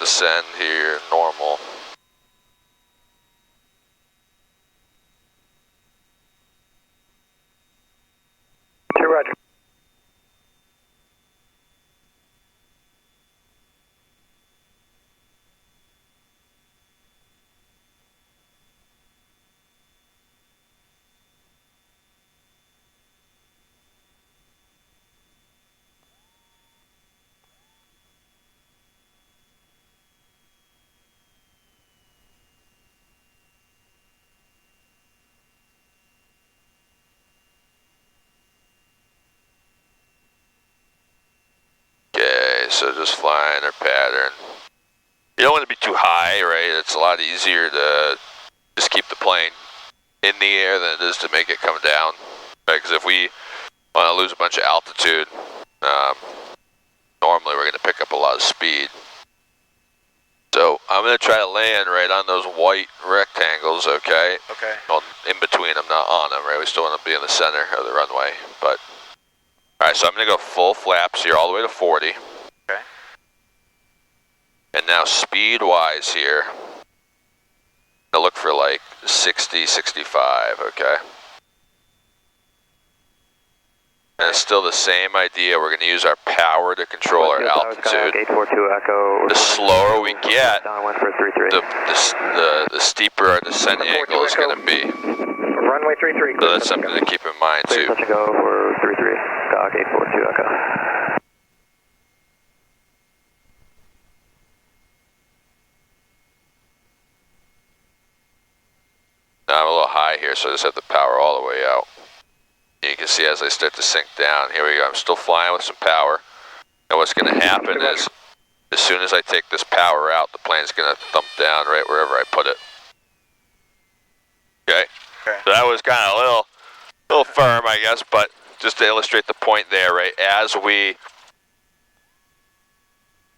descend here, normal. Roger. Okay, so just flying our pattern. You don't want to be too high, right? It's a lot easier to just keep the plane in the air than it is to make it come down, right? Because if we want to lose a bunch of altitude, normally we're going to pick up a lot of speed. So I'm going to try to land right on those white rectangles, okay? Okay. Well, in between them, not on them, right? We still want to be in the center of the runway, but... Alright, so I'm going to go full flaps here all the way to 40. Okay. And now speed-wise here, I'll look for like 60, 65, okay? And it's still the same idea. We're going to use our power to control our altitude. The slower we get, the steeper our descent angle is going to be. Runway 33. So that's something to keep in mind too. Touch and go for 33. Dog 842 Echo. Now I'm a little high here, so I just have the power all the way out. And you can see as I start to sink down, here we go, I'm still flying with some power. And what's going to happen is, as soon as I take this power out, the plane's going to thump down right wherever I put it. Okay? So that was kind of a little firm, I guess, but just to illustrate the point there, right? As we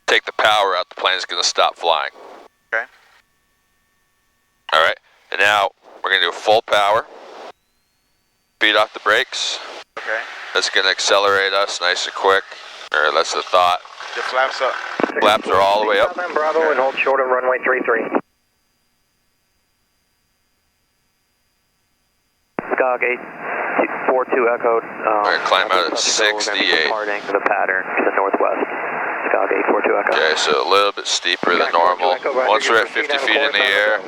take the power out, the plane's going to stop flying. Okay. All right, and now we're going to do full power. Beat off the brakes. Okay. That's going to accelerate us nice and quick, or that's the thought. The flaps up. Flaps are all the way up. Bravo and hold short of runway 33. Skog 842 Echo. We're going to climb out at 68. Parting the pattern to the northwest. Skog 842 Echo. Okay, so a little bit steeper than normal. Once we're at 50 feet in the air,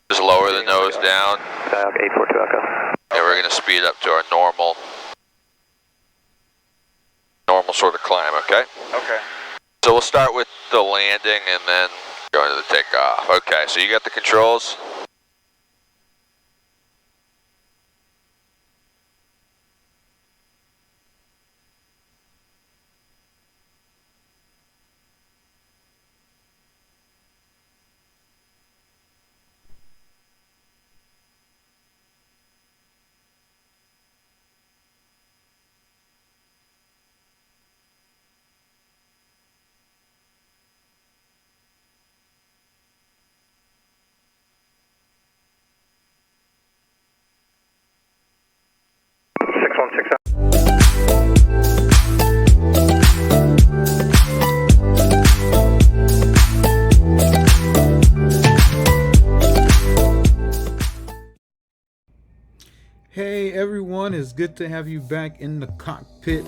just lower the nose down. Skog 842 Echo. And we're going to speed up to our normal sort of climb, okay? Okay. So we'll start with the landing and then go into the takeoff. Okay, so you got the controls? Hey everyone, it's good to have you back in the cockpit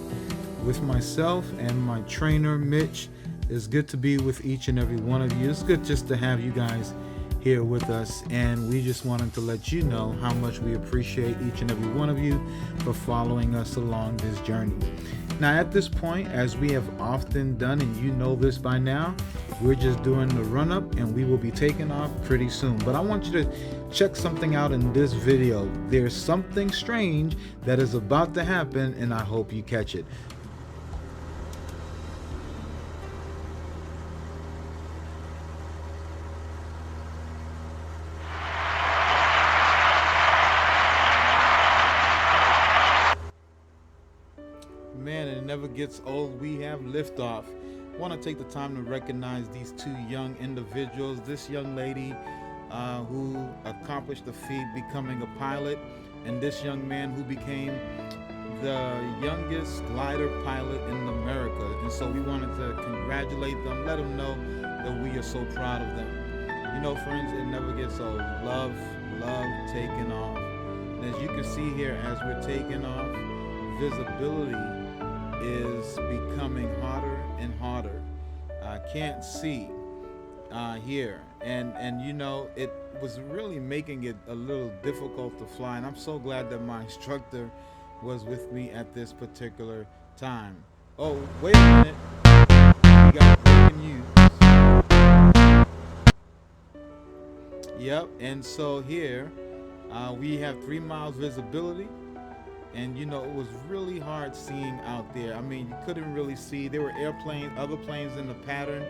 with myself and my trainer Mitch. It's good to be with each and every one of you. It's good just to have you guys here with us, and we just wanted to let you know how much we appreciate each and every one of you for following us along this journey. Now at this point, as we have often done, and you know this by now, we're just doing the run-up and we will be taking off pretty soon. But I want you to check something out in this video. There's something strange that is about to happen, and I hope you catch it. Man, it never gets old. We have liftoff. I want to take the time to recognize these two young individuals. This young lady who accomplished the feat becoming a pilot, and this young man who became the youngest glider pilot in America. And so we wanted to congratulate them, let them know that we are so proud of them. You know, friends, it never gets old. Love, taking off. And as you can see here, as we're taking off, visibility is becoming harder and harder. I can't see here, and you know, it was really making it a little difficult to fly. And I'm so glad that my instructor was with me at this particular time. Oh, wait a minute, we got breaking news. Yep, and so here we have 3 miles visibility, and you know, it was really hard seeing out there. I mean, you couldn't really see. There were airplanes, other planes in the pattern,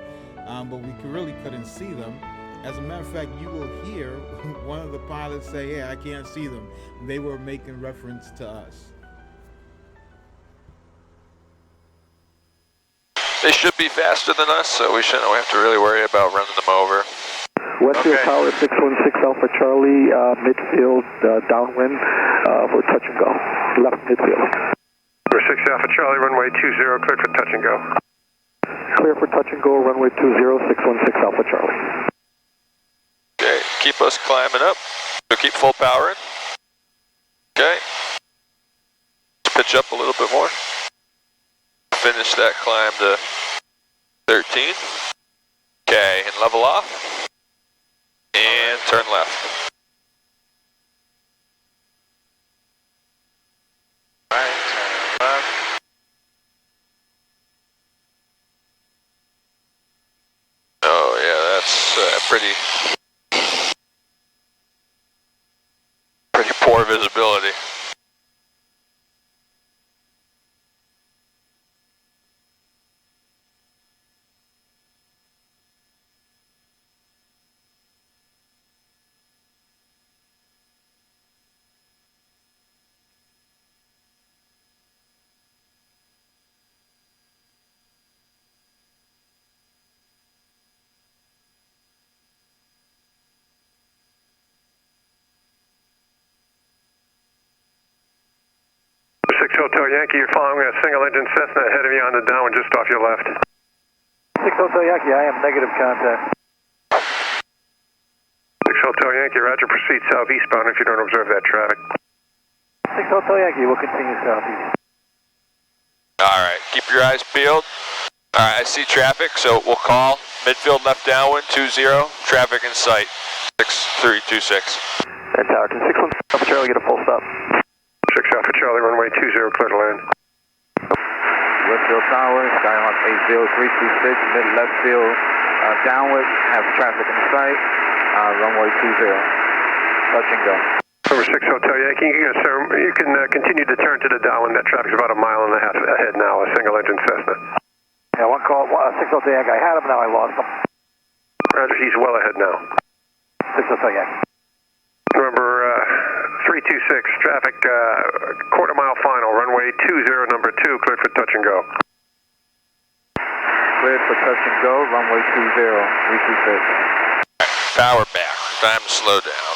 but we really couldn't see them. As a matter of fact, you will hear one of the pilots say, "Hey, I can't see them." They were making reference to us. They should be faster than us, so we shouldn't have to really worry about running them over. Westfield Tower 616 Alpha Charlie, midfield, downwind for touch and go. Left midfield. Number 6 Alpha Charlie, runway 20, cleared for touch and go. Clear for touch and go, runway 20, 616 Alpha Charlie. Okay, keep us climbing up. So keep full power in. Okay. Let's pitch up a little bit more. Finish that climb to 13. Okay, and level off. And turn left. Right, turn left. Oh yeah, that's pretty poor visibility. Hotel Yankee, you're following a single engine Cessna ahead of you on the downwind just off your left. 6 Hotel Yankee, I am negative contact. 6 Hotel Yankee, roger, proceed southeastbound if you don't observe that traffic. 6 Hotel Yankee, we'll continue southeast. Alright, keep your eyes peeled. Alright, I see traffic, so we'll call midfield left downwind 20, traffic in sight 6326. And Tower, can 616 Alpha Charlie get a full stop? 6 Alpha Charlie, runway 20, clear to land. Westfield Tower, Skyhawk 80326, mid left field, downward, have traffic in sight, runway 20, touch and go. Number 6 Hotel Yankee, you can continue to turn to the downwind. That traffic's about 1.5 miles ahead now, a single engine Cessna. Yeah, one call, 6 Hotel Yankee, I had him, now I lost him. Roger, he's well ahead now. 6 Hotel Yankee. Number 326, traffic quarter mile final, runway 20, number 2, cleared for touch and go. Cleared for touch and go, runway 20, 326. Power back, time to slow down.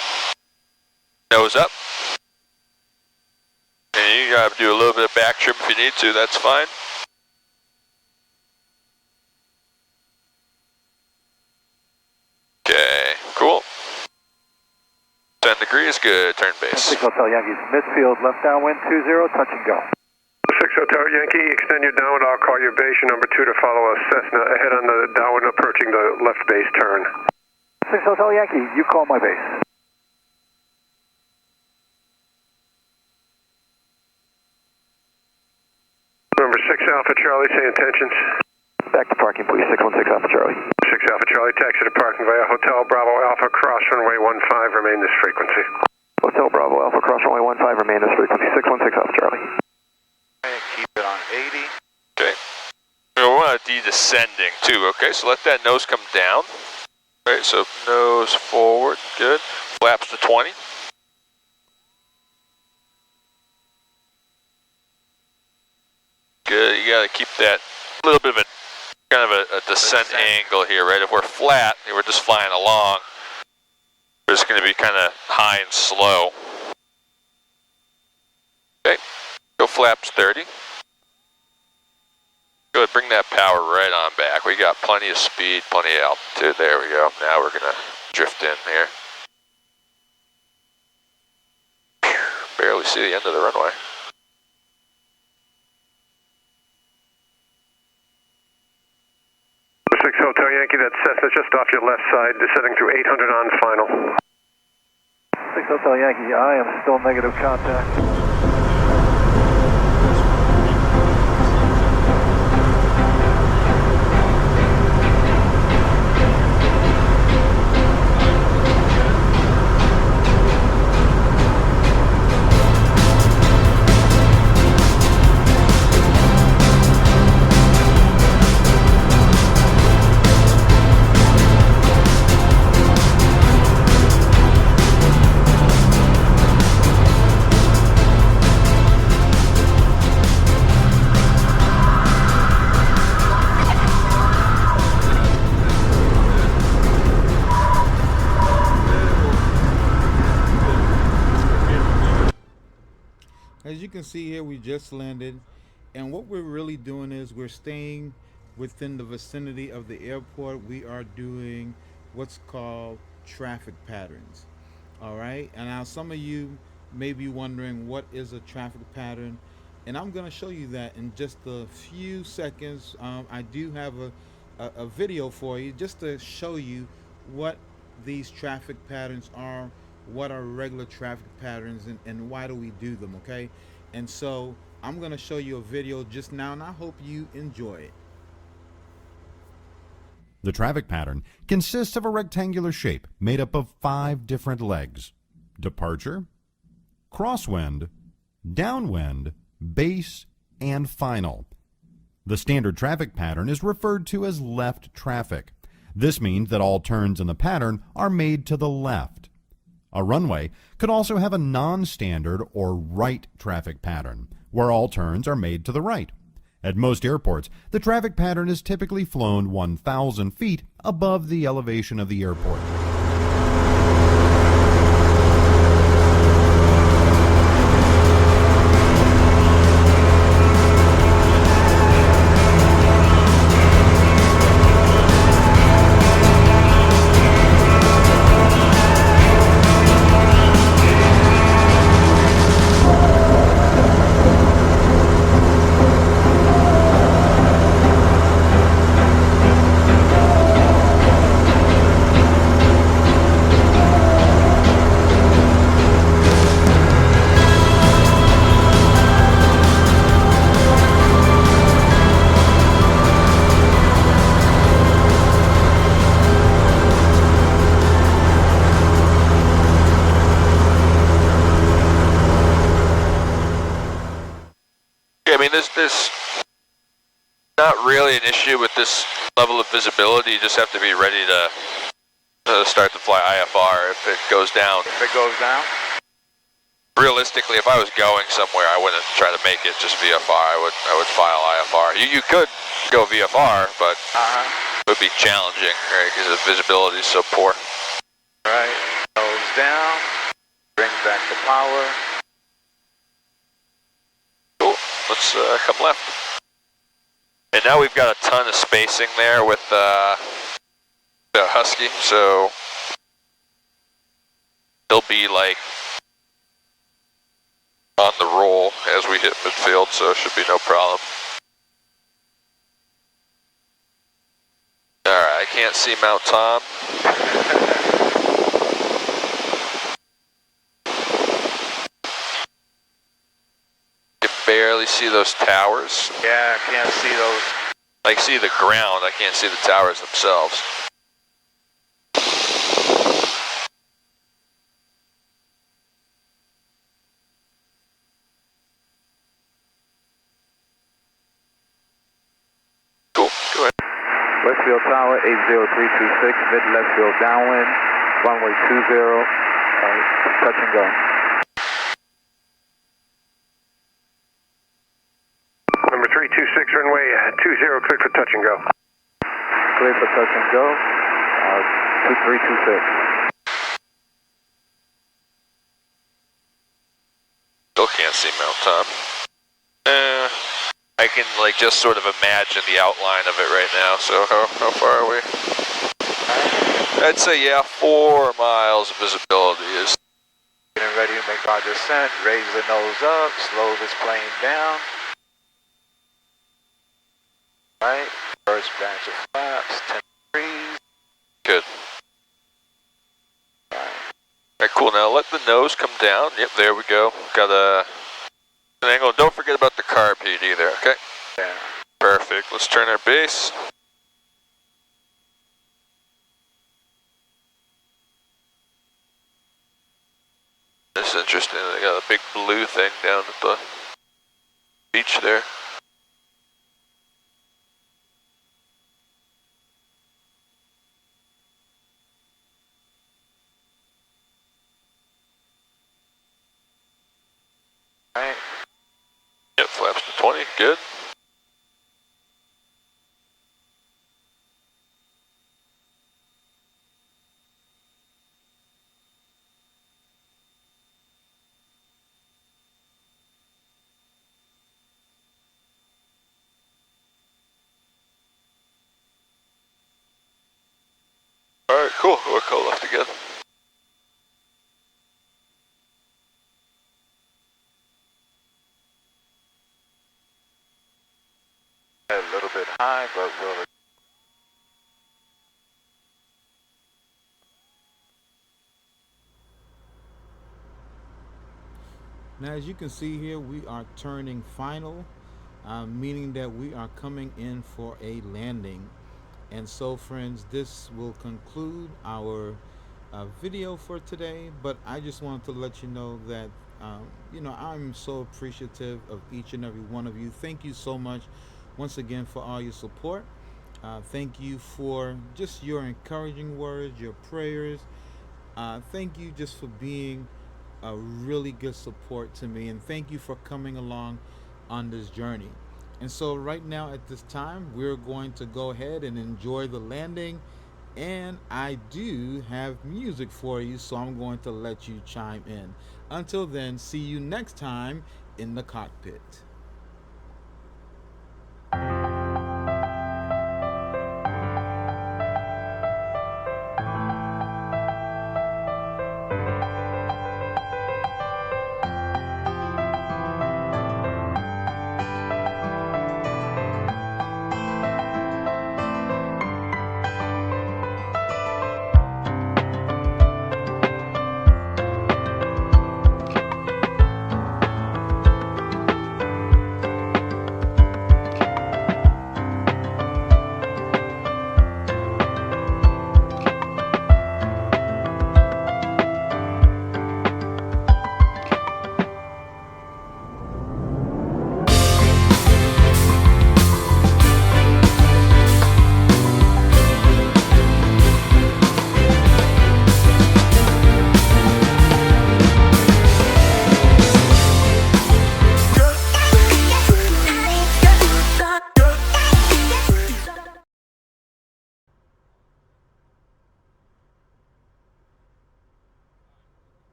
Nose up. And you gotta do a little bit of back trim if you need to, that's fine. Okay, cool. 10 degrees, good, turn base. 6 Hotel Yankee, midfield, left downwind, 20, touch and go. 6 Hotel Yankee, extend your downwind, I'll call your base, your number 2 to follow a Cessna ahead on the downwind approaching the left base turn. 6 Hotel Yankee, you call my base. Number 6 Alpha Charlie, say intentions. Back to parking, please, 616 Alpha Charlie. 6 Alpha Charlie, taxi to parking via Hotel Bravo Alpha, cross runway 15, remain this frequency. Hotel Bravo Alpha, cross runway 15, remain this frequency, 616 Alpha Charlie. Keep it on 80. Okay. We want to be descending too, okay? So let that nose come down. All right, so nose forward, good. Flaps to 20. Good, you gotta keep that little bit of a kind of a descent angle here, right? If we're flat, we're just flying along. We're just gonna be kind of high and slow. Okay, go flaps 30. Good, bring that power right on back. We got plenty of speed, plenty of altitude. There we go. Now we're gonna drift in here. Barely see the end of the runway. 6 Hotel Yankee, that's Cessna just off your left side, descending through 800 on final. 6 Hotel Yankee, I am still negative contact. As you can see here, we just landed, and what we're really doing is we're staying within the vicinity of the airport. We are doing what's called traffic patterns. All right, and now some of you may be wondering what is a traffic pattern, and I'm going to show you that in just a few seconds. I do have a video for you just to show you what these traffic patterns are, what are regular traffic patterns, and why do we do them, okay? And so I'm going to show you a video just now, and I hope you enjoy it. The traffic pattern consists of a rectangular shape made up of 5 different legs: departure, crosswind, downwind, base, and final. The standard traffic pattern is referred to as left traffic. This means that all turns in the pattern are made to the left. A runway could also have a non-standard or right traffic pattern, where all turns are made to the right. At most airports, the traffic pattern is typically flown 1,000 feet above the elevation of the airport. I mean, there's not really an issue with this level of visibility. You just have to be ready to start to fly IFR if it goes down. If it goes down? Realistically, if I was going somewhere, I wouldn't try to make it just VFR. I would file IFR. You could go VFR, but it would be challenging, right? Because the visibility is so poor. Right. Goes down. Brings back the power. Cool. Let's come left. And now we've got a ton of spacing there with the Husky, so they'll be like on the roll as we hit midfield, so it should be no problem. Alright, I can't see Mount Tom. You can barely see those towers. Yeah, I can't see those. I can see the ground, I can't see the towers themselves. Cool, go ahead. Westfield Tower, 80326, mid left field downwind, runway 20, touch and go. Number 326, runway 20, cleared for touch and go. Clear for touch and go, 2326. Still can't see Mount Tom. I can like just sort of imagine the outline of it right now. So how far are we? I'd say, yeah, 4 miles of visibility is. Getting ready to make our descent. Raise the nose up. Slow this plane down. Right. First batch of flaps. 10 degrees. Good. Alright, cool. Now let the nose come down. Yep, there we go. Got an angle. Don't forget about the carb heat either, okay? Yeah. Perfect. Let's turn our base. This is interesting. They got a big blue thing down at the beach there. Right. Yep, flaps to 20. Good. Alright, cool. We'll call left again. A little bit high, but we'll. Now, as you can see here, we are turning final, meaning that we are coming in for a landing. And so, friends, this will conclude our video for today. But I just wanted to let you know that, I'm so appreciative of each and every one of you. Thank you so much once again for all your support. Thank you for just your encouraging words, your prayers. Thank you just for being a really good support to me, and thank you for coming along on this journey. And so right now at this time, we're going to go ahead and enjoy the landing, and I do have music for you, so I'm going to let you chime in. Until then, see you next time in the cockpit.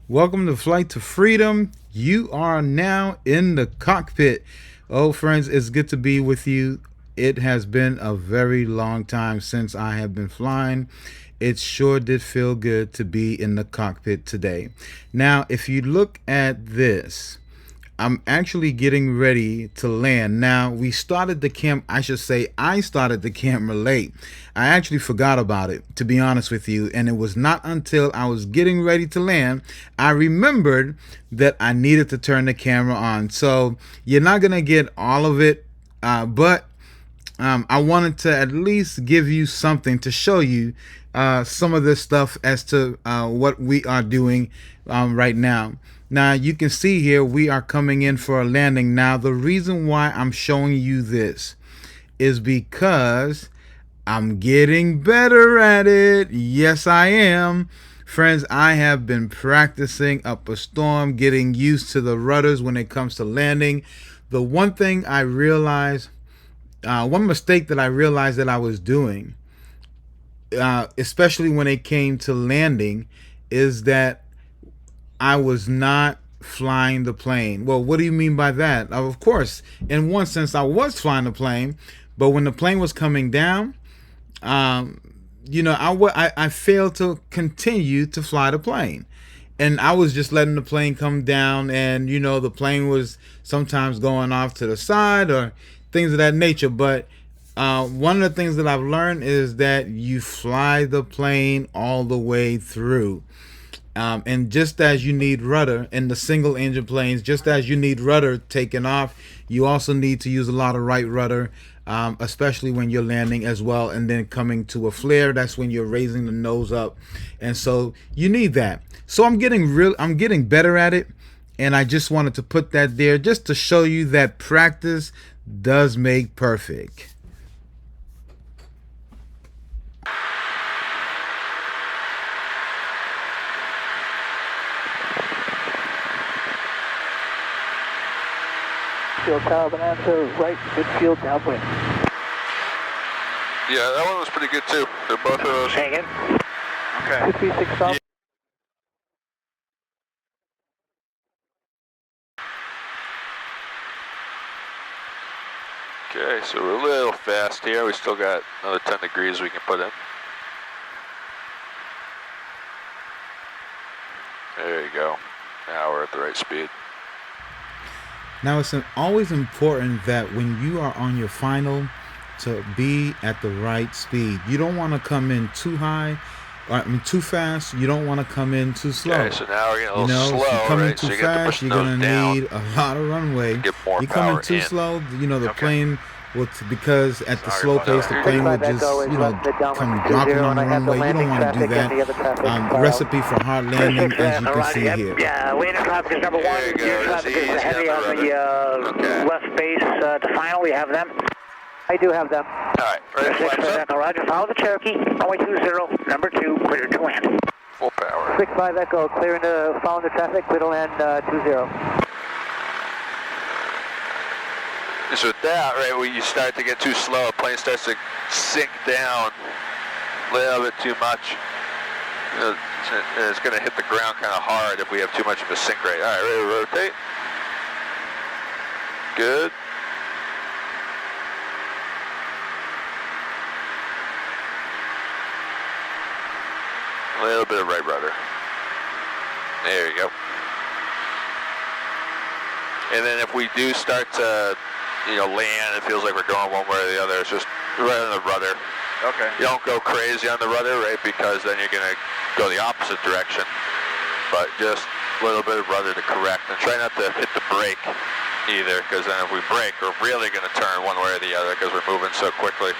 Welcome to Flight to Freedom. You are now in the cockpit. Oh, friends, it's good to be with you. It has been a very long time since I have been flying. It sure did feel good to be in the cockpit today. Now, if you look at this, I'm actually getting ready to land. Now, we started the camp, I started the camera late. I actually forgot about it, to be honest with you. And it was not until I was getting ready to land, I remembered that I needed to turn the camera on. So you're not going to get all of it, but I wanted to at least give you something to show you some of this stuff as to what we are doing right now. Now, you can see here we are coming in for a landing. Now, the reason why I'm showing you this is because I'm getting better at it. Yes, I am. Friends, I have been practicing up a storm, getting used to the rudders when it comes to landing. The one thing I realized, one mistake that I realized that I was doing, especially when it came to landing, is that I was not flying the plane. Well, what do you mean by that? Of course, in one sense, I was flying the plane, but when the plane was coming down, um, I failed to continue to fly the plane. And I was just letting the plane come down, and the plane was sometimes going off to the side or things of that nature. But one of the things that I've learned is that you fly the plane all the way through. And just as you need rudder in the single engine planes, just as you need rudder taking off, you also need to use a lot of right rudder, especially when you're landing as well. And then coming to a flare, that's when you're raising the nose up. And so you need that. So I'm getting better at it. And I just wanted to put that there just to show you that practice does make perfect. Tower Bonanza, right midfield downwind. Yeah, that one was pretty good too. They're both of those. Hanging. Okay. 236 south. Okay, so we're a little fast here. We still got another 10 degrees we can put in. There you go. Now we're at the right speed. Now, it's always important that when you are on your final to be at the right speed. You don't want to come in too high, too fast. You don't want to come in too slow. Okay, so now we're getting a little slow, if you come in right? too So you got to fast, push you're those gonna down. need a lot of runway. Get more you come power in too in. slow, the Okay. plane will, because at the Sorry slow about pace, that. the plane will just, come dropping on the runway. You don't want to do that. Recipe for hard landing, as you can see here. Yeah, landing traffic is number one. There you go. Your traffic Easy is heavy on on the the Okay. left base to final. We have them. I do have them. All right, ready to Six flaps up? Echo, Roger. Follow the Cherokee. Runway 20, number 2, clear to land. Full power. 65 Echo, clearing the, following the traffic, clear to land 20. So with that, right, when you start to get too slow, the plane starts to sink down a little bit too much. It's going to hit the ground kind of hard if we have too much of a sink rate. All right, ready to rotate? Good. A little bit of right rudder. There you go. And then if we do start to, land, it feels like we're going one way or the other. It's just right on the rudder. Okay. You don't go crazy on the rudder, right? Because then you're going to go the opposite direction. But just a little bit of rudder to correct. And try not to hit the brake either, because then if we brake, we're really going to turn one way or the other because we're moving so quickly.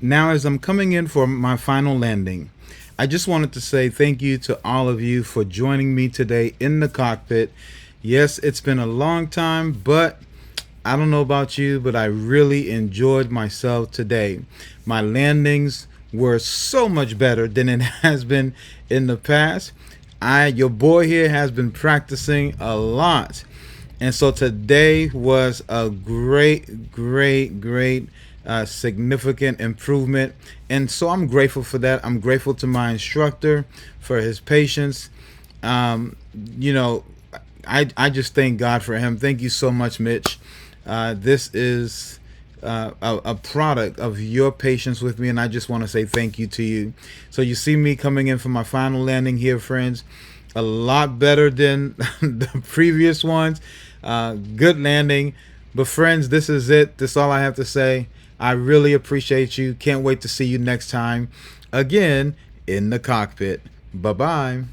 Now, as I'm coming in for my final landing, I just wanted to say thank you to all of you for joining me today in the cockpit. Yes, it's been a long time, but I don't know about you, but I really enjoyed myself today. My landings were so much better than it has been in the past. Your boy here has been practicing a lot. And so today was a great significant improvement, and so I'm grateful for that. I'm grateful to my instructor for his patience. I just thank God for him. Thank you so much, Mitch. This is a product of your patience with me, and I just want to say thank you to you. So you see me coming in for my final landing here, friends. A lot better than the previous ones. Good landing. But friends, this is it. That's all I have to say. I really appreciate you. Can't wait to see you next time again in the cockpit. Bye-bye.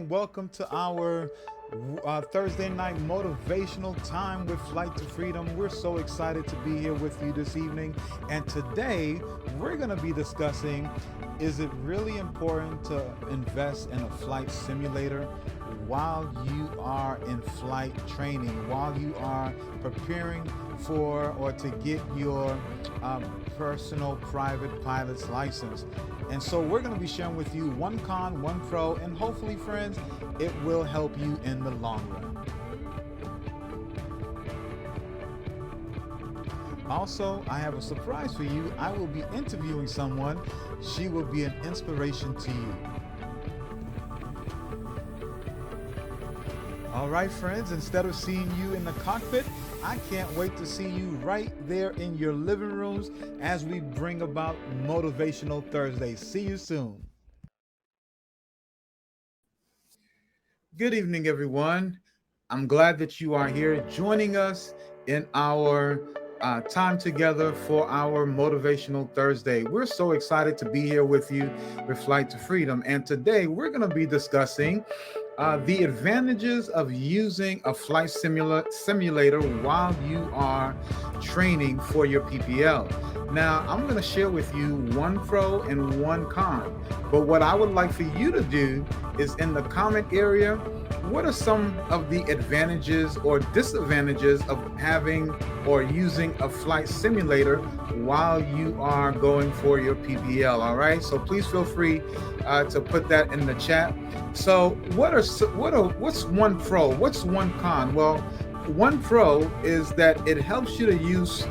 welcome to our Thursday night motivational time with Flight to Freedom. We're so excited to be here with you this evening. And today we're going to be discussing, is it really important to invest in a flight simulator while you are in flight training, while you are preparing for or to get your personal private pilot's license? And so we're going to be sharing with you one con, one pro, and hopefully, friends, it will help you in the long run. Also, I have a surprise for you. I will be interviewing someone. She will be an inspiration to you. All right, friends, instead of seeing you in the cockpit, I can't wait to see you right there in your living rooms as we bring about Motivational Thursday. See you soon. Good evening, everyone. I'm glad that you are here joining us in our time together for our Motivational Thursday. We're so excited to be here with you with Flight to Freedom. And today we're going to be discussing the advantages of using a flight simulator while you are training for your PPL. Now, I'm going to share with you one pro and one con, but what I would like for you to do is in the comment area, what are some of the advantages or disadvantages of having or using a flight simulator while you are going for your PPL? All right, so please feel free to put that in the chat. So what's one pro? What's one con? Well, one pro is that it helps you to use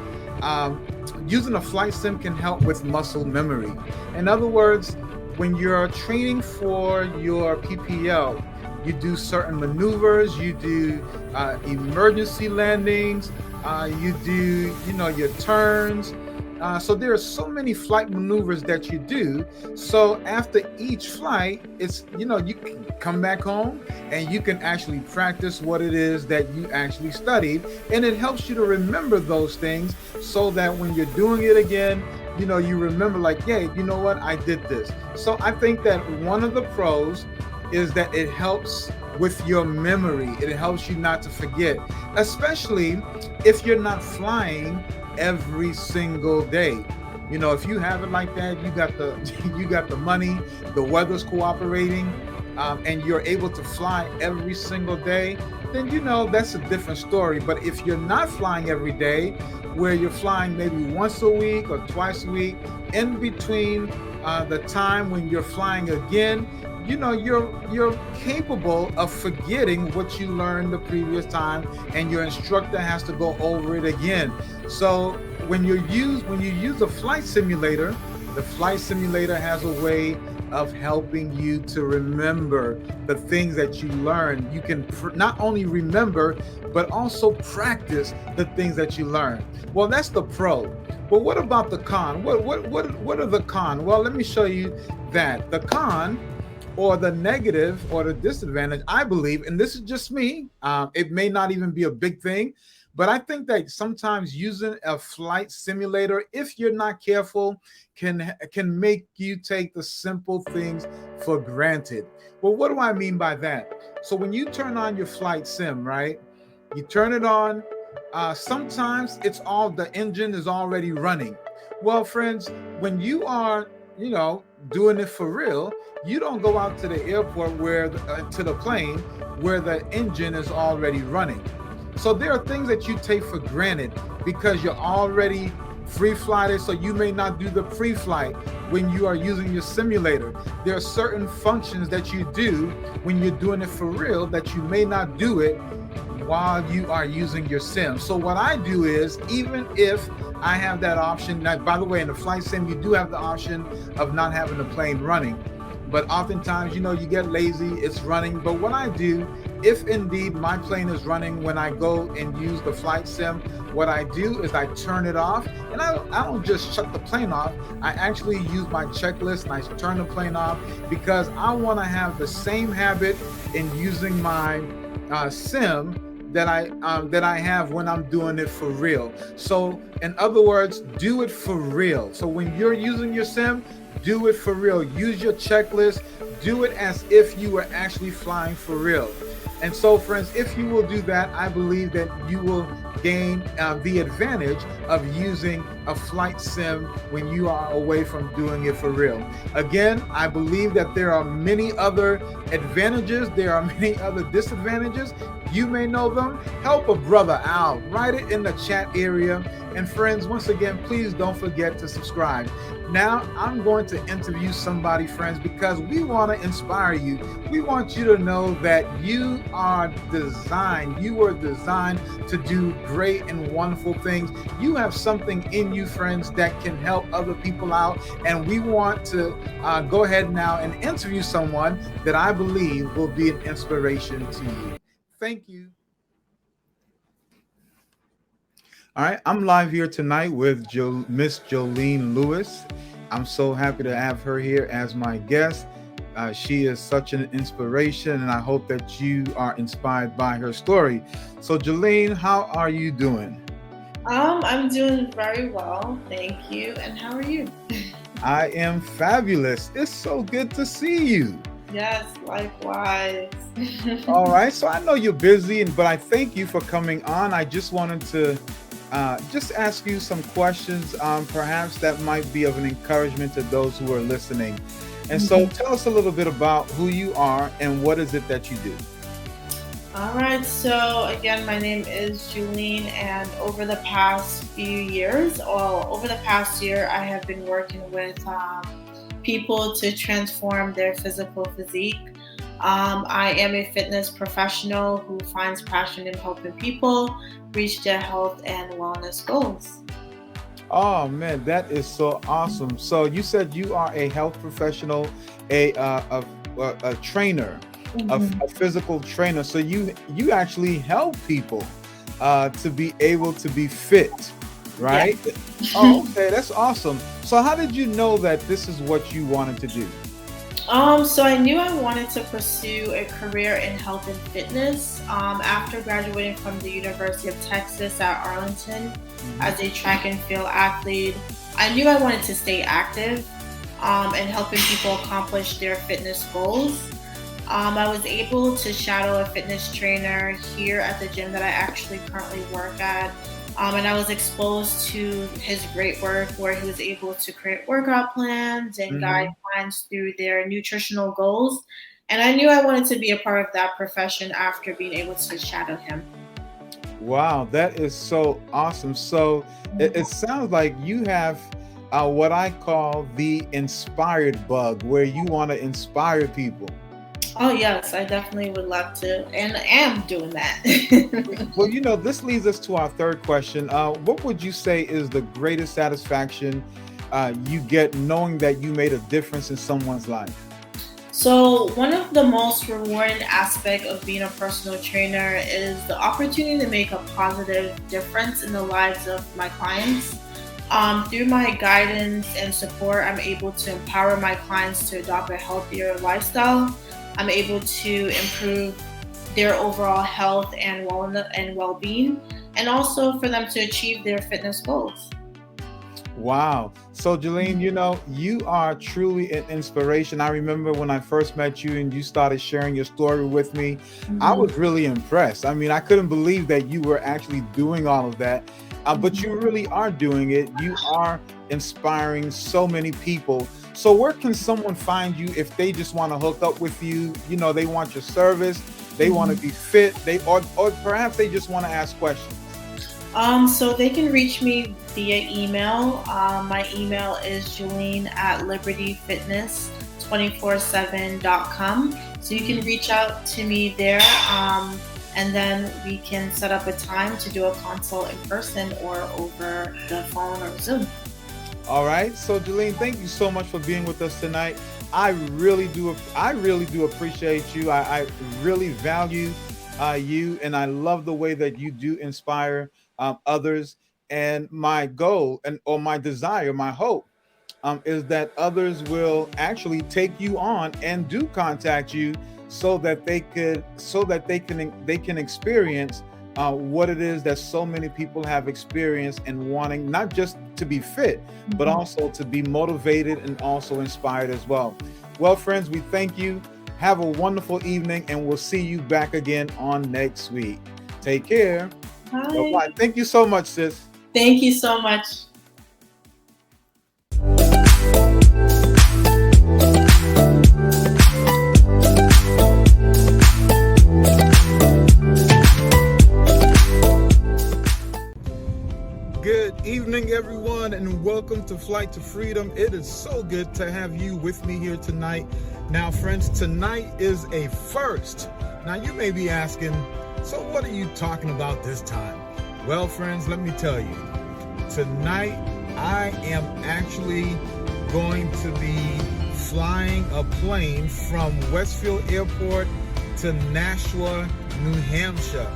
using a flight sim can help with muscle memory. In other words, when you're training for your PPL, you do certain maneuvers, you do emergency landings, you do, your turns. So there are so many flight maneuvers that you do. So after each flight, it's, you can come back home and you can actually practice what it is that you actually studied. And it helps you to remember those things so that when you're doing it again, you remember like, yeah, you know what, I did this. So I think that one of the pros is that it helps with your memory. It helps you not to forget, especially if you're not flying every single day. If you have it like that, you got the money, the weather's cooperating, and you're able to fly every single day, then that's a different story. But if you're not flying every day, where you're flying maybe once a week or twice a week, in between the time when you're flying again, you're capable of forgetting what you learned the previous time, and your instructor has to go over it again. So when you use a flight simulator, the flight simulator has a way of helping you to remember the things that you learned. You can not only remember, but also practice the things that you learned. Well, that's the pro. But what about the con? What are the con? Well, let me show you that. The con, or the negative or the disadvantage, I believe, and this is just me, it may not even be a big thing, but I think that sometimes using a flight simulator, if you're not careful, can make you take the simple things for granted. Well, what do I mean by that? So when you turn on your flight sim, right, you turn it on, sometimes the engine is already running. Well, friends, when you are, doing it for real, you don't go out to the airport to the plane where the engine is already running. So there are things that you take for granted because you're already free-flighted, so you may not do the pre-flight when you are using your simulator. There are certain functions that you do when you're doing it for real that you may not do it while you are using your sim. So what I do is, even if I have that option, now, by the way, in the flight sim, you do have the option of not having the plane running. But oftentimes, you get lazy, it's running. But what I do, if indeed my plane is running when I go and use the flight sim, what I do is I turn it off, and I don't just shut the plane off. I actually use my checklist and I turn the plane off because I want to have the same habit in using my sim that I have when I'm doing it for real. So in other words, do it for real. So when you're using your sim, do it for real. Use your checklist, do it as if you were actually flying for real. And so, friends, if you will do that, I believe that you will gain the advantage of using a flight sim when you are away from doing it for real. Again, I believe that there are many other advantages. There are many other disadvantages. You may know them. Help a brother out. Write it in the chat area. And friends, once again, please don't forget to subscribe. Now, I'm going to interview somebody, friends, because we want to inspire you. We want you to know that you were designed to do great and wonderful things. You have something in you, friends, that can help other people out. And we want to go ahead now and interview someone that I believe will be an inspiration to you. Thank you. All right, I'm live here tonight with Miss Jolene Lewis. I'm so happy to have her here as my guest. She is such an inspiration, and I hope that you are inspired by her story. So, Jolene, how are you doing? I'm doing very well, thank you. And how are you? I am fabulous. It's so good to see you. Yes, likewise. All right, so I know you're busy, but I thank you for coming on. I just wanted to just ask you some questions, perhaps that might be of an encouragement to those who are listening. And so tell us a little bit about who you are and what is it that you do. All right, so again, my name is Jolene, and over the past few years, or over the past year, I have been working with people to transform their physical physique. I am a fitness professional who finds passion in helping people reach their health and wellness goals. Oh man, that is so awesome. So you said you are a health professional, a trainer, a physical trainer. So you actually help people to be able to be fit, right? Yeah. Oh, okay, that's awesome. So how did you know that this is what you wanted to do? So I knew I wanted to pursue a career in health and fitness. After graduating from the University of Texas at Arlington as a track and field athlete, I knew I wanted to stay active and helping people accomplish their fitness goals. I was able to shadow a fitness trainer here at the gym that I actually currently work at. And I was exposed to his great work where he was able to create workout plans and guide clients through their nutritional goals. And I knew I wanted to be a part of that profession after being able to shadow him. Wow, that is so awesome. So it sounds like you have what I call the inspired bug, where you want to inspire people. Oh, yes, I definitely would love to, and am doing that. Well, you know, this leads us to our third question. What would you say is the greatest satisfaction you get knowing that you made a difference in someone's life? So one of the most rewarding aspects of being a personal trainer is the opportunity to make a positive difference in the lives of my clients. Through my guidance and support, I'm able to empower my clients to adopt a healthier lifestyle. I'm able to improve their overall health and well-being, and also for them to achieve their fitness goals. Wow. So Jolene, you know, you are truly an inspiration. I remember when I first met you and you started sharing your story with me, I was really impressed. I mean, I couldn't believe that you were actually doing all of that, but you really are doing it. You are inspiring so many people. So where can someone find you if they just want to hook up with you? You know, they want your service, they want to be fit, or perhaps they just want to ask questions. So they can reach me via email. My email is jolene@libertyfitness247.com. So you can reach out to me there, and then we can set up a time to do a consult in person or over the phone or Zoom. All right. So Jolene, thank you so much for being with us tonight. I really do appreciate you. I really value you, and I love the way that you do inspire others. And my goal or my desire, my hope is that others will actually take you on and do contact you so that they can experience what it is that so many people have experienced and wanting not just to be fit, but also to be motivated and also inspired as well. Well, friends, we thank you. Have a wonderful evening, and we'll see you back again on next week. Take care. Bye. Bye-bye. Thank you so much, sis. Thank you so much. Good evening, everyone, and welcome to Flight to Freedom. It is so good to have you with me here tonight. Now, friends, tonight is a first. Now, you may be asking, so what are you talking about this time? Well, friends, let me tell you. Tonight, I am actually going to be flying a plane from Westfield Airport to Nashua, New Hampshire.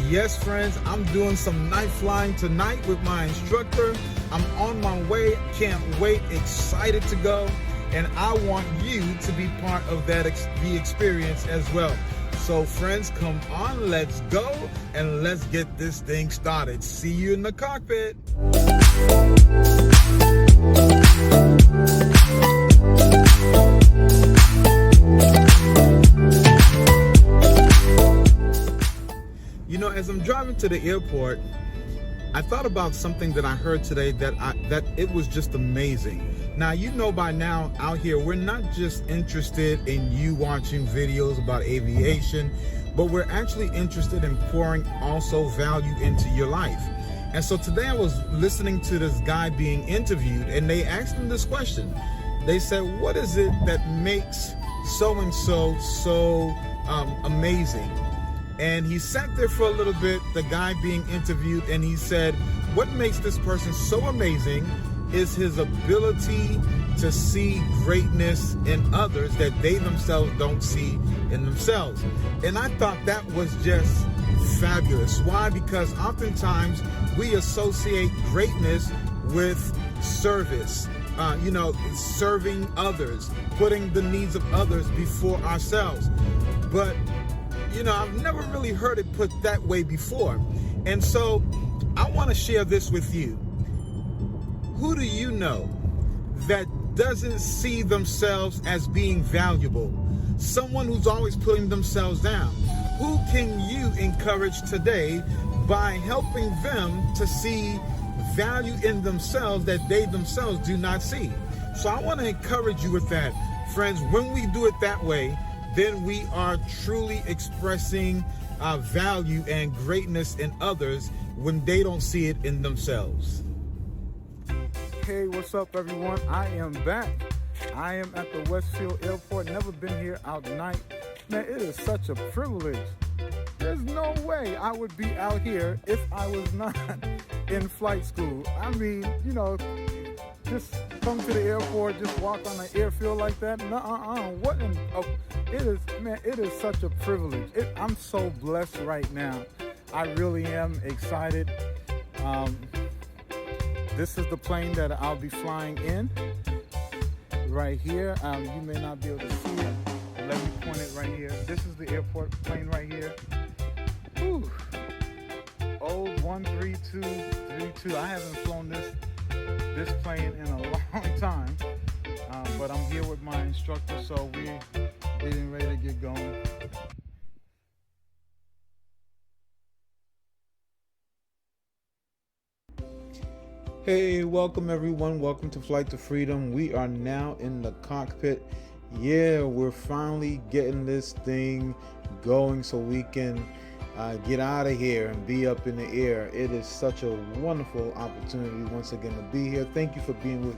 Yes, friends, I'm doing some night flying tonight with my instructor. I'm on my way, can't wait, excited to go, and I want you to be part of that the experience as well. So, friends, come on, let's go, and let's get this thing started. See you in the cockpit. You know, as I'm driving to the airport, I thought about something that I heard today that it was just amazing. Now, you know by now out here, we're not just interested in you watching videos about aviation, but we're actually interested in pouring also value into your life. And so today I was listening to this guy being interviewed, and they asked him this question. They said, what is it that makes so-and-so so amazing? And he sat there for a little bit, the guy being interviewed, and he said, what makes this person so amazing is his ability to see greatness in others that they themselves don't see in themselves. And I thought that was just fabulous. Why? Because oftentimes we associate greatness with service, serving others, putting the needs of others before ourselves. But I've never really heard it put that way before. And so I want to share this with you. Who do you know that doesn't see themselves as being valuable? Someone who's always putting themselves down. Who can you encourage today by helping them to see value in themselves that they themselves do not see? So I want to encourage you with that. Friends, when we do it that way, then we are truly expressing value and greatness in others when they don't see it in themselves. Hey, what's up, everyone? I am back. I am at the Westfield Airport. Never been here out night. Man, it is such a privilege. There's no way I would be out here if I was not in flight school. I mean, just come to the airport, just walk on the airfield like that. It is such a privilege. I'm so blessed right now. I really am excited. This is the plane that I'll be flying in right here. You may not be able to see it. Let me point it right here. This is the airport plane right here. Whew. Old 13232. I haven't flown this plane in a long time, but I'm here with my instructor, so we're getting ready to get going. Hey, welcome everyone. Welcome to Flight to Freedom. We are now in the cockpit. Yeah, we're finally getting this thing going so we can get out of here and be up in the air. It is such a wonderful opportunity once again to be here. Thank you for being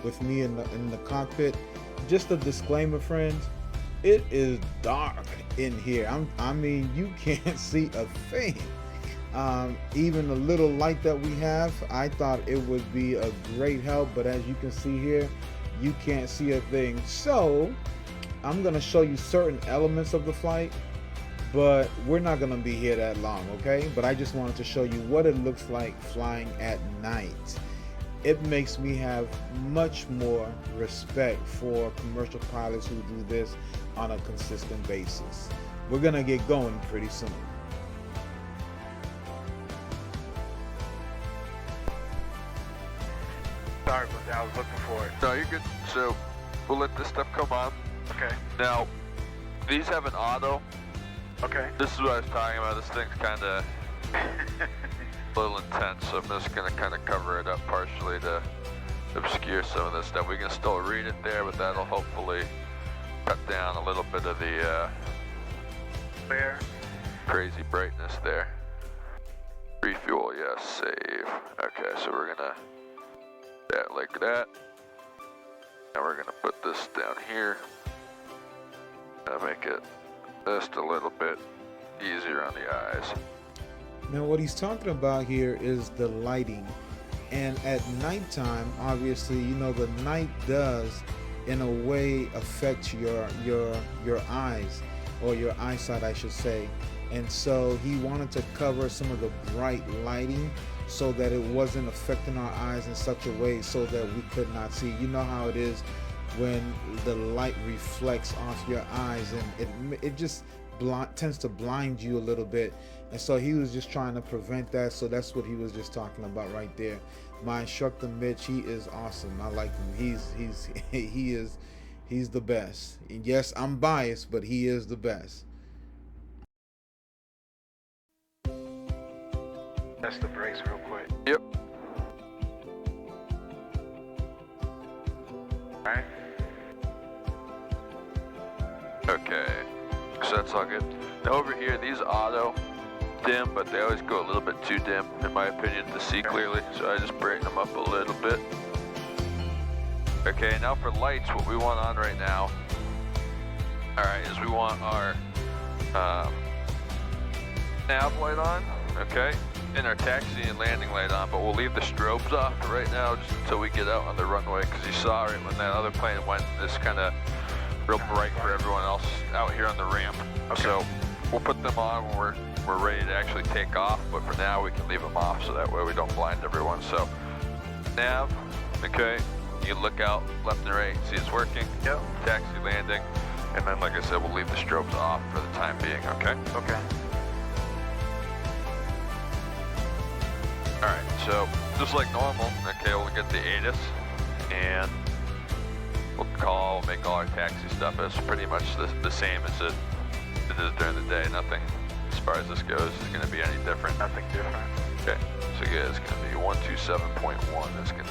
with me in the cockpit. Just a disclaimer, friends, it is dark in here. I mean, you can't see a thing. Even the little light that we have, I thought it would be a great help, but as you can see here, you can't see a thing. So I'm going to show you certain elements of the flight, but we're not going to be here that long, okay? But I just wanted to show you what it looks like flying at night. It makes me have much more respect for commercial pilots who do this on a consistent basis. We're going to get going pretty soon. Sorry about that, I was looking for it. No, you're good. So we'll let this stuff come on. Okay. Now, these have an auto. Okay. This is what I was talking about. This thing's kind of a little intense, so I'm just going to kind of cover it up partially to obscure some of this stuff. We can still read it there, but that'll hopefully cut down a little bit of the crazy brightness there. Refuel, yes, save. Okay, so we're gonna that like that. And we're gonna put this down here. And make it just a little bit easier on the eyes. Now, what he's talking about here is the lighting. And at nighttime, obviously, you know, the night does in a way affect your eyes, or your eyesight, I should say. And so he wanted to cover some of the bright lighting so that it wasn't affecting our eyes in such a way so that we could not see. You know how it is when the light reflects off your eyes, and it just tends to blind you a little bit. And so he was just trying to prevent that. So that's what he was just talking about right there. My instructor Mitch, he is awesome. I like him. He's the best. And yes, I'm biased, but he is the best. Test the brakes real quick. Yep. Alright. Okay. So that's all good. Now over here, these auto dim, but they always go a little bit too dim, in my opinion, to see clearly. So I just brighten them up a little bit. Okay, now for lights, what we want on right now, alright, is we want our nav light on, okay, and our taxi and landing light on, but we'll leave the strobes off for right now just until we get out on the runway, because you saw right when that other plane went, this kind of real bright for everyone else out here on the ramp. Okay. So we'll put them on when we're ready to actually take off, but for now we can leave them off so that way we don't blind everyone. So nav, okay, you look out left and right, see it's working. Yep. Taxi landing, and then like I said, we'll leave the strobes off for the time being, okay? Okay. Alright, so just like normal, okay, we'll get the ATIS and we'll make all our taxi stuff. It's pretty much the same as it is during the day. Nothing, as far as this goes, is going to be any different. Nothing different. Okay, so yeah, it's going to be 127.1. That's going to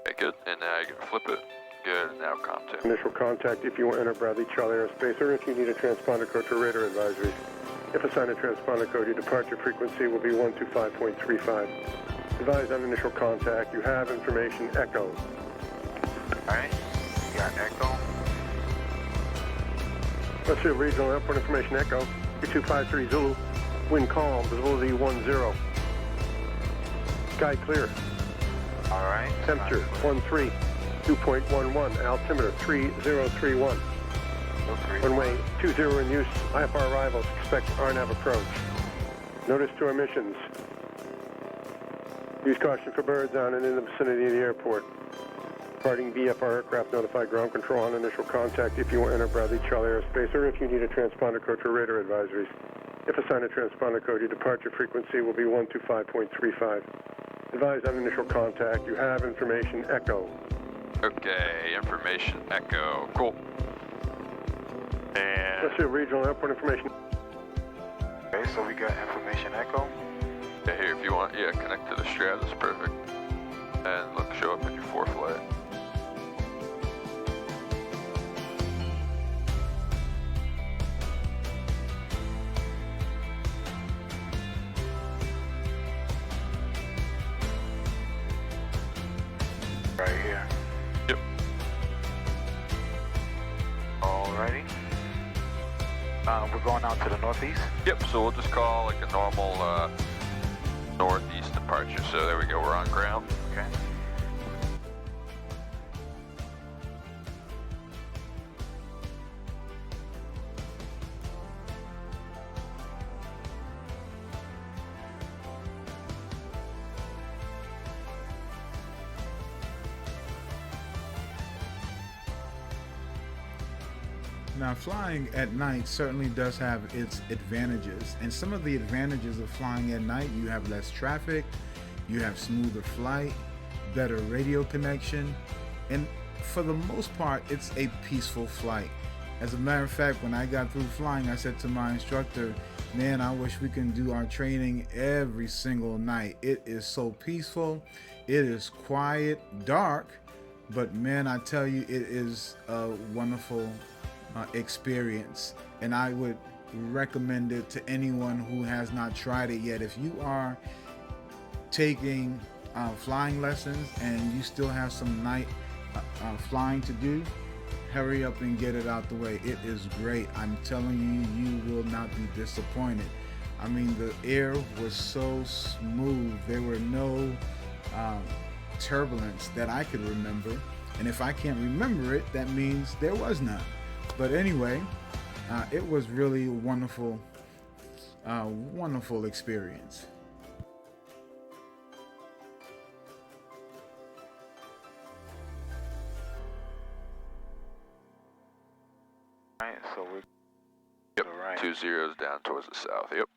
okay, good. And now you can flip it. Good, now COM2. Initial contact if you will enter Bradley Charlie Aerospace, or if you need a transponder code for radar advisories. If assigned a transponder code, your departure frequency will be 125.35. Advise on initial contact. You have information Echo. Alright, you got Echo. Let's see, regional airport information Echo. 3253 Zulu. Wind calm, visibility 10. Sky clear. Alright. Temperature 13. 2.11, altimeter 3031. Runway 20 in use, IFR arrivals, expect RNAV approach. Notice to our missions. Use caution for birds on and in the vicinity of the airport. Departing VFR aircraft, notify ground control on initial contact if you will enter Bradley Charlie Aerospace, or if you need a transponder code for radar advisories. If assigned a transponder code, your departure frequency will be 125.35. Advise on initial contact. You have information Echo. Okay, information Echo. Cool. And Let's see, regional airport information. Okay, so we got information Echo. yeah, here if you want, yeah, connect to the Stratus, perfect. And look, show up in your 4 flight. Right here. Yep. Alrighty. We're going out to the northeast. Yep, so we'll just call like a normal northeast departure. So there we go, we're on ground. Okay. Now, flying at night certainly does have its advantages, and some of the advantages of flying at night: you have less traffic, you have smoother flight, better radio connection, and for the most part, it's a peaceful flight. As a matter of fact, when I got through flying, I said to my instructor, man, I wish we can do our training every single night. It is so peaceful, it is quiet, dark, but man, I tell you, it is a wonderful experience, and I would recommend it to anyone who has not tried it yet. If you are taking flying lessons and you still have some night flying to do, hurry up and get it out the way. It is great. I'm telling you, you will not be disappointed. I mean, the air was so smooth. There were no turbulence that I could remember, and if I can't remember it, that means there was none. But anyway, it was really a wonderful experience. Right, so we're Yep, right. 20 down towards the south. Yep.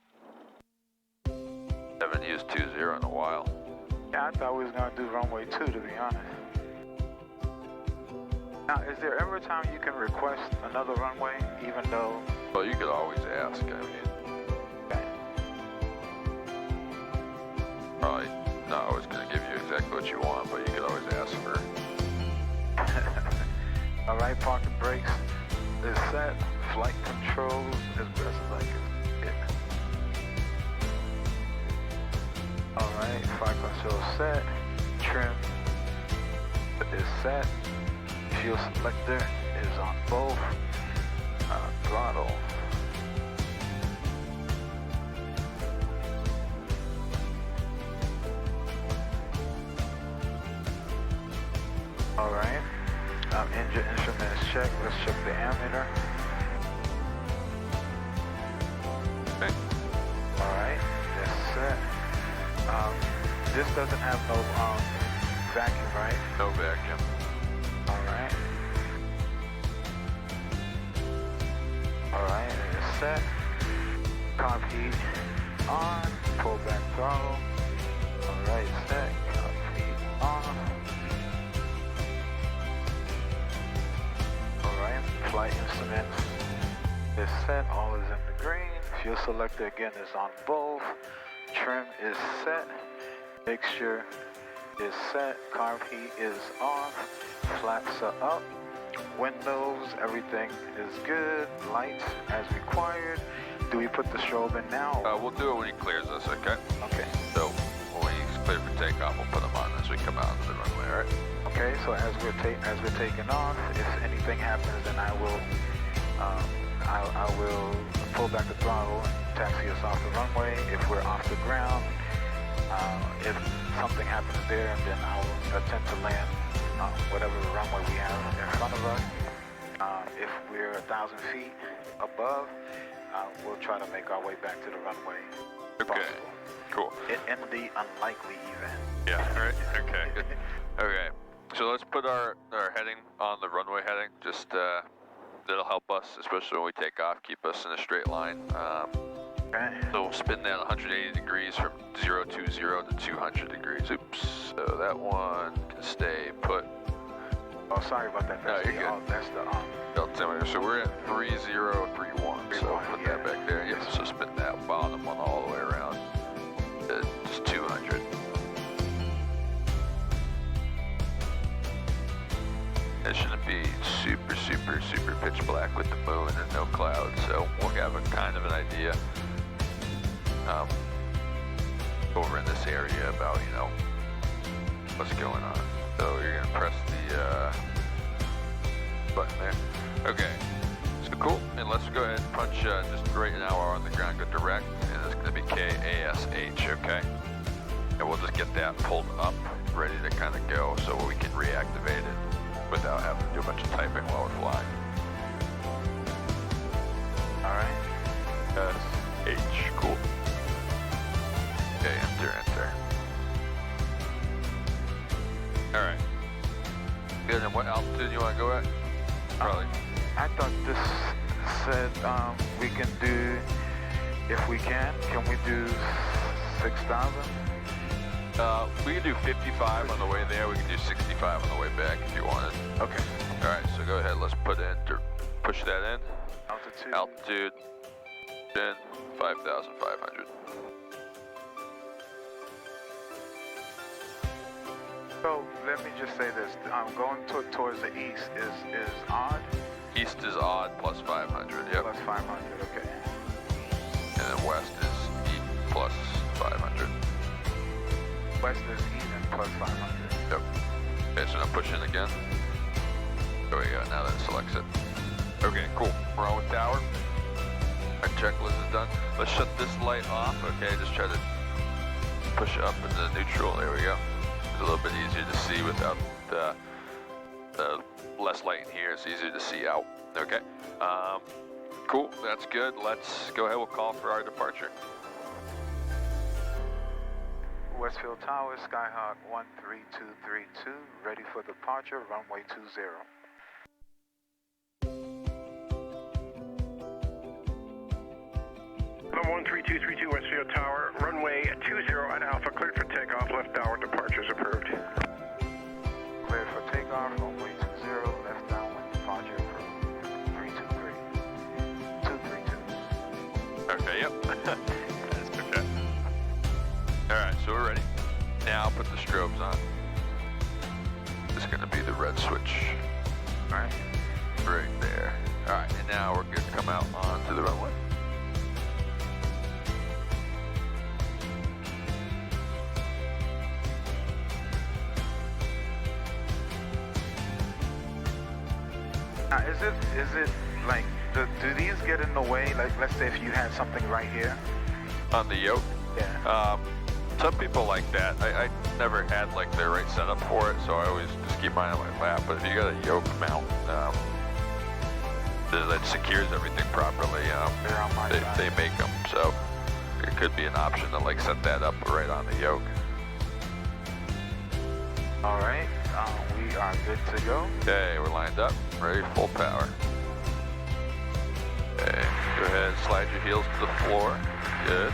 Haven't used 20 in a while. Yeah, I thought we was gonna do runway 2, to be honest. Now, is there ever a time you can request another runway, even though? Well, you could always ask. I mean, Okay. probably not always going to give you exactly what you want, but you could always ask for. All right, parking brakes is set. Flight controls as best as I can get. All right, flight control set. Trim is set. Fuel selector is on both. Throttle. All right. Engine instrument is checked. Let's check the ammeter. Okay. All right, that's set. This doesn't have no vacuum, right? No vacuum. All right. All right, it is set. Carb heat on. Pull back throttle. All right, set. Carb heat on. All right, flight instruments is set. All is in the green. Fuel selector again is on both. Trim is set. Mixture is set. Carb heat is off. Flaps are up. Windows, everything is good. Lights as required. Do we put the strobe in now? We'll do it when he clears us, okay? Okay. So when he's clear for takeoff, we'll put him on as we come out onto the runway, all right? Okay. So as we're taking off, if anything happens, then I will pull back the throttle and taxi us off the runway. If we're off the ground, if something happens there, then I'll attempt to land whatever runway we have in front of us. If we're 1,000 feet above, we'll try to make our way back to the runway. Okay. Cool. In the unlikely event. Yeah, all right. Okay, good. Okay. So let's put our heading on the runway heading. Just that'll help us, especially when we take off, keep us in a straight line. Okay. So we'll spin that 180 degrees from 020 to 200 degrees. Oops. So that one can stay put. Oh, sorry about that. No, you're good. That's the Altimeter. So we're at 3031. So I'll put that back there. Yep. So spin that bottom one all the way around to just 200. It shouldn't be super pitch black with the moon and no clouds. So we'll have a kind of an idea over in this area about, you know, what's going on. So you're gonna press the button there. Okay, so cool. And let's go ahead and punch just right now on the ground, go direct, and it's gonna be KASH, okay? And we'll just get that pulled up, ready to kind of go, so we can reactivate it without having to do a bunch of typing while we're flying. All right. SH, cool. Okay, enter. All right. Good. And what altitude you want to go at? Probably I thought this said we can do, if we can we do 6,000? We can do 55 on the way there. We can do 65 on the way back if you wanted. Okay. All right, so go ahead. Let's push that in. Altitude. Altitude, in 5,500. So let me just say this: going towards the east is odd. East is odd plus 500. Yep. Plus 500. Okay. And then west is plus 500. West is even plus 500. Yep. Okay, so now push in again. There we go. Now that selects it. Okay, cool. We're on with tower. Our checklist is done. Let's shut this light off. Okay, just try to push it up into neutral. There we go. It's a little bit easier to see without the less light in here. It's easier to see out. Okay. Cool. That's good. Let's go ahead. We'll call for our departure. Westfield Tower, Skyhawk 13232, ready for departure, runway 20. 13232 Westfield Tower, runway 20 at Alpha, cleared for takeoff, left downward departures approved. Cleared for takeoff, runway 20, left downwind departure approved. 323. 232. Okay, yep. That's okay. Alright, so we're ready. Now put the strobes on. It's gonna be the red switch. Alright. Right there. Alright, and now we're good to come out onto the runway. Now, is it like, do these get in the way? Like, let's say if you had something right here. On the yoke? Yeah. Some people like that. I never had like the right setup for it, so I always just keep mine on my lap. But if you got a yoke mount, that secures everything properly. They're on my side. They make them, so it could be an option to like set that up right on the yoke. All right, we are good to go. Okay, we're lined up, ready, full power. Okay, go ahead and slide your heels to the floor. Good.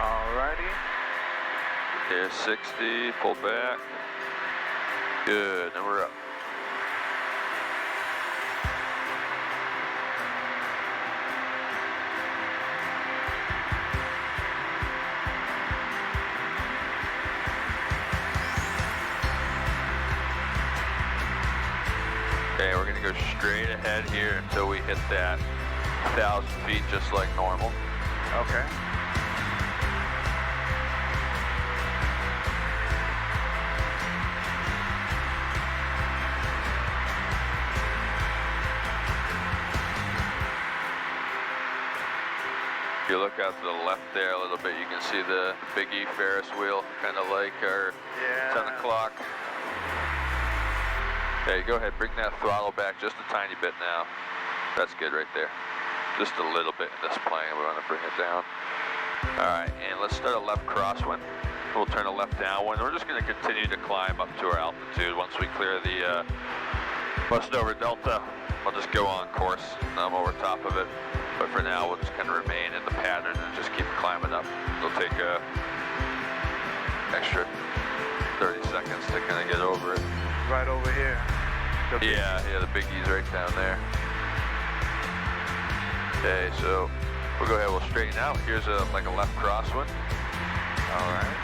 Alrighty. Here's 60, pull back. Good, and we're up. Okay, we're gonna go straight ahead here until we hit that 1,000 feet just like normal. Okay. If you look out to the left there a little bit, you can see the Big E Ferris wheel, kind of like our 10 o'clock. Okay, go ahead, bring that throttle back just a tiny bit now. That's good right there. Just a little bit in this plane, we want to bring it down. All right, and let's start a left crosswind. We'll turn a left downwind. We're just gonna continue to climb up to our altitude. Once we clear the Westover Delta, we'll just go on course over top of it. But for now, we'll just kind of remain in the pattern and just keep climbing up. It'll take extra 30 seconds to kind of get over it. Right over here. Yeah, the Big E's right down there. Okay, so we'll go ahead, we'll straighten out. Here's like a left crosswind. All right.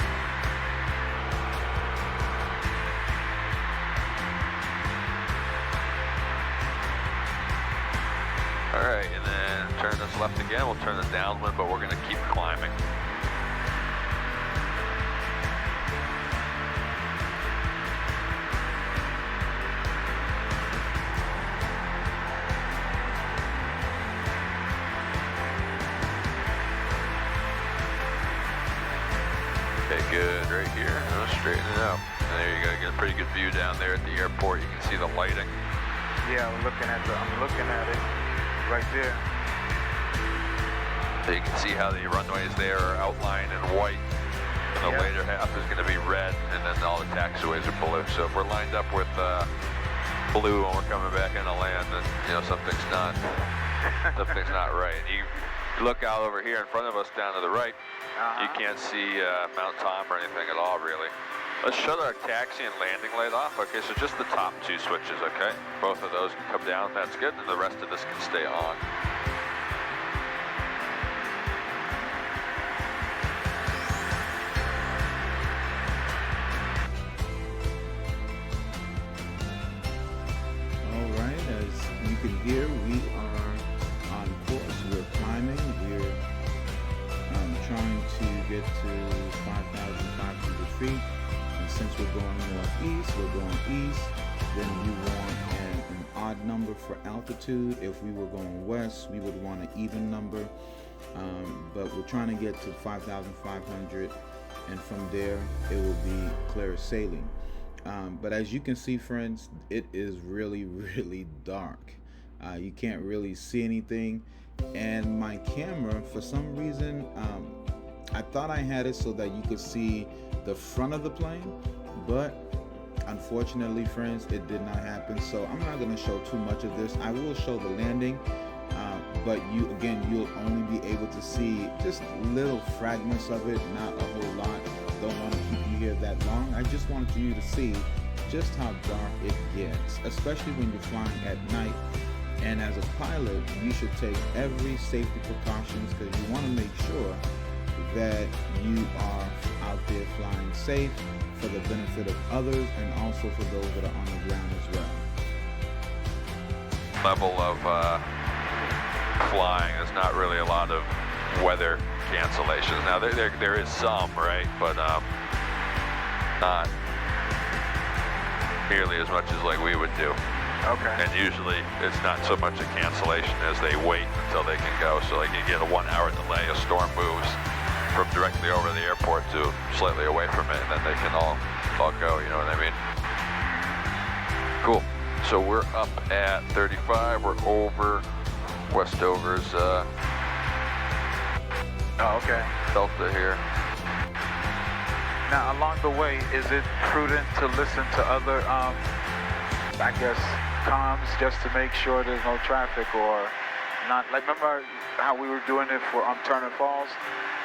All right, and then turn this left again. We'll turn the downwind, but we're gonna keep climbing. Okay, good, right here. I'll straighten it out. And there you go, get a pretty good view down there at the airport. You can see the lighting. Yeah, I'm looking at it right there. So you can see how the runways there are outlined in white. the later half is going to be red, and then all the taxiways are blue. So if we're lined up with blue when we're coming back into land, then something's not right. You look out over here in front of us down to the right, you can't see Mount Tom or anything at all, really. Let's shut our taxi and landing light off. Okay, so just the top two switches, okay? Both of those can come down, that's good, and the rest of this can stay on. Alright, as you can hear, we are on course. We're climbing. We're trying to get to 5,500 feet. And since we're going northeast, we're going east. Then you want an odd number for altitude. If we were going west, we would want an even number. But we're trying to get to 5,500, and from there it will be clear sailing. But as you can see, friends, it is really, really dark. You can't really see anything, and my camera, for some reason, I thought I had it so that you could see the front of the plane, but unfortunately, friends, it did not happen. So I'm not going to show too much of this. I will show the landing, but you'll only be able to see just little fragments of it, not a whole lot. Don't want to keep you here that long. I just wanted you to see just how dark it gets, especially when you're flying at night. And as a pilot, you should take every safety precautions, because you want to make sure that you are out there flying safe for the benefit of others, and also for those that are on the ground as well. Level of flying, there's not really a lot of weather cancellations. Now there is some, right, but not nearly as much as like we would do. Okay. And usually it's not so much a cancellation as they wait until they can go. So like you get a 1 hour delay, a storm moves from directly over the airport to slightly away from it, and then they can all go, you know what I mean? Cool. So we're up at 35, we're over Westover's Delta here. Now, along the way, is it prudent to listen to other, comms, just to make sure there's no traffic, or not? Like, remember how we were doing it for Turner Falls?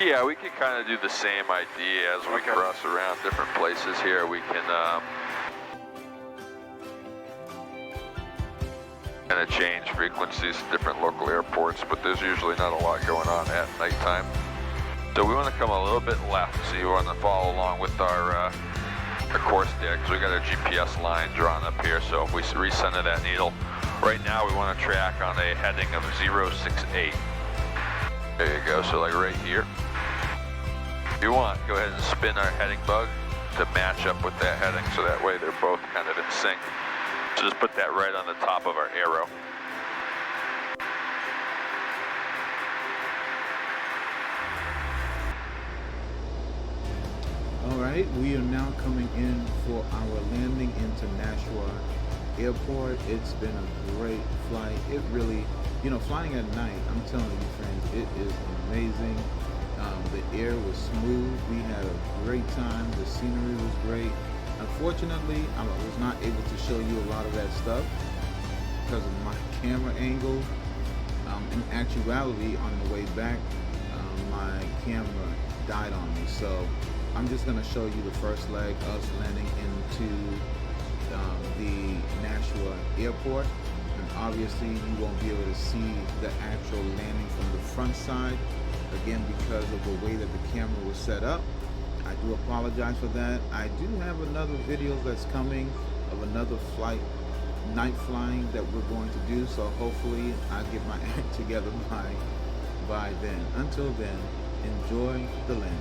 Yeah, we can kind of do the same idea as we cross around different places here. We can kind of change frequencies to different local airports, but there's usually not a lot going on at nighttime. So we want to come a little bit left, so you want to follow along with our course there, because we got a GPS line drawn up here. So if we recenter that needle, right now we want to track on a heading of 068. There you go, so like right here. If you want, go ahead and spin our heading bug to match up with that heading, so that way they're both kind of in sync. So just put that right on the top of our arrow. Alright, we are now coming in for our landing into Nashua Airport. It's been a great flight. It really, flying at night, I'm telling you, friends, it is amazing. The air was smooth. We had a great time. The scenery was great. Unfortunately, I was not able to show you a lot of that stuff because of my camera angle. In actuality, on the way back, my camera died on me. So I'm just going to show you the first leg, us landing into the Nashua Airport. And obviously, you won't be able to see the actual landing from the front side. Again, because of the way that the camera was set up. I do apologize for that. I do have another video that's coming of another flight, night flying, that we're going to do. So hopefully I'll get my act together by then. Until then, enjoy the landing.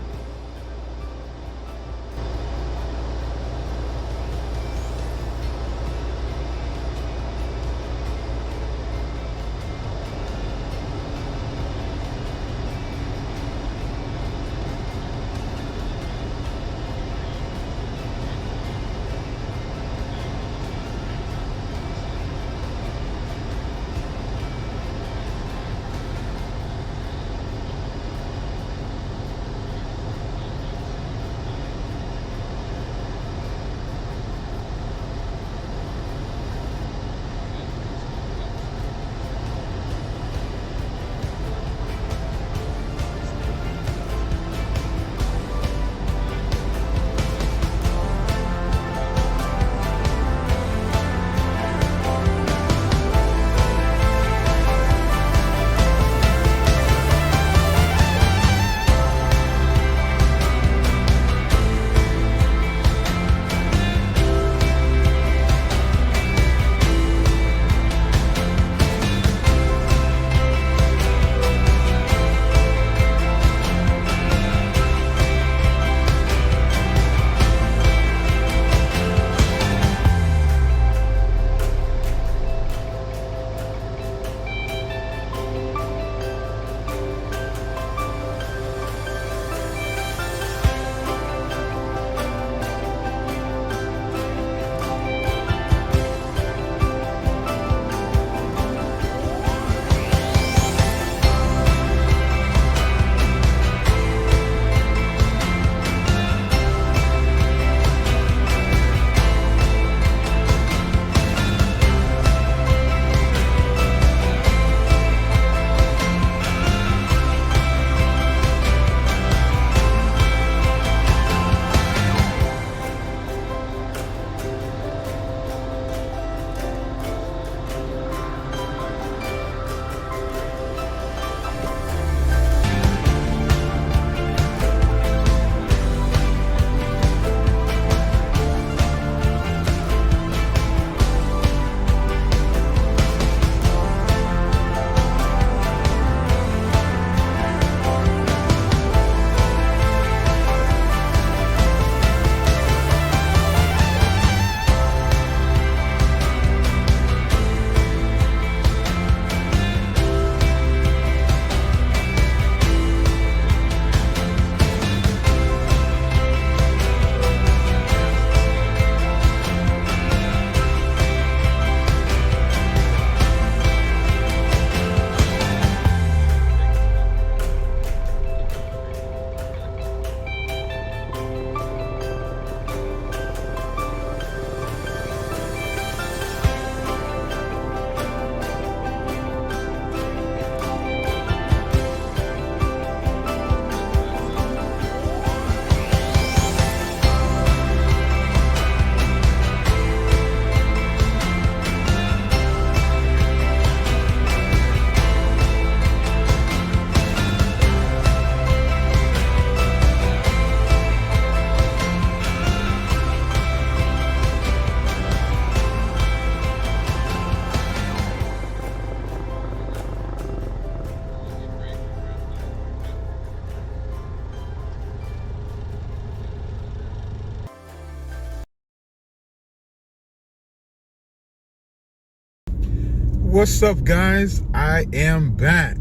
What's up, guys? I am back.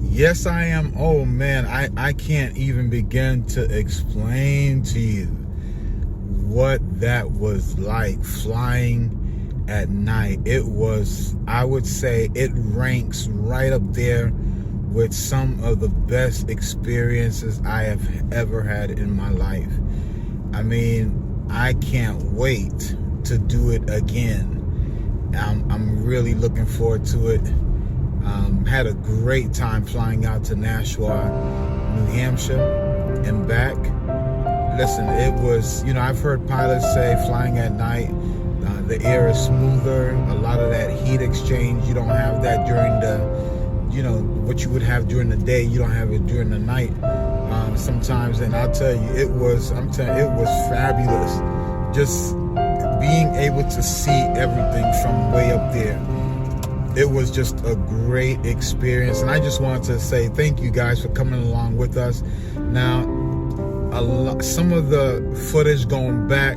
Yes, I am. Oh man, I can't even begin to explain to you what that was like flying at night. It was, I would say it ranks right up there with some of the best experiences I have ever had in my life. I mean, I can't wait to do it again. I'm really looking forward to it. Had a great time flying out to Nashua, New Hampshire, and back. Listen, it was, you know, I've heard pilots say flying at night, the air is smoother, a lot of that heat exchange, you don't have that during the, you know, what you would have during the day, you don't have it during the night sometimes. And I'll tell you, it was fabulous. Just being able to see everything from way up there. It was just a great experience, and I just wanted to say thank you guys for coming along with us. Now, some of the footage going back,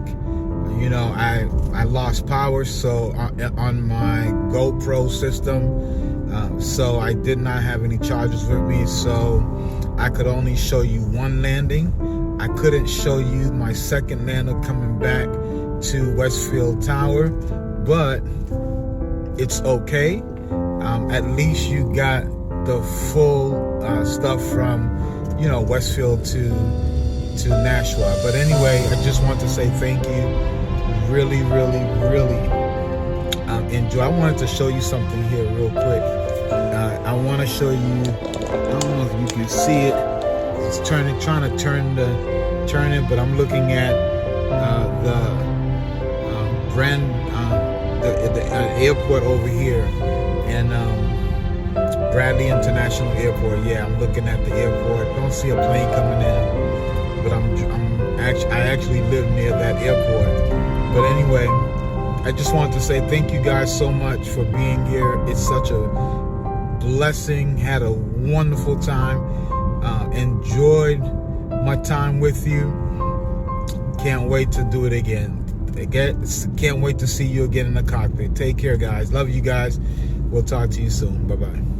you know, I lost power, so on my GoPro system, so I did not have any chargers with me, so I could only show you one landing. I couldn't show you my second lander coming back to Westfield Tower, but it's okay. At least you got the full stuff from, you know, Westfield to Nashua. But anyway, I just want to say thank you. Really, really, really enjoy. I wanted to show you something here real quick. I want to show you. I don't know if you can see it. It's trying to turn it, but I'm looking at the airport over here, and Bradley International Airport. Yeah, I'm looking at the airport. Don't see a plane coming in, but I actually live near that airport. But anyway, I just wanted to say thank you guys so much for being here. It's such a blessing. Had a wonderful time. Enjoyed my time with you. Can't wait to do it again. Can't wait to see you again in the cockpit. Take care, guys. Love you guys. We'll talk to you soon. Bye-bye.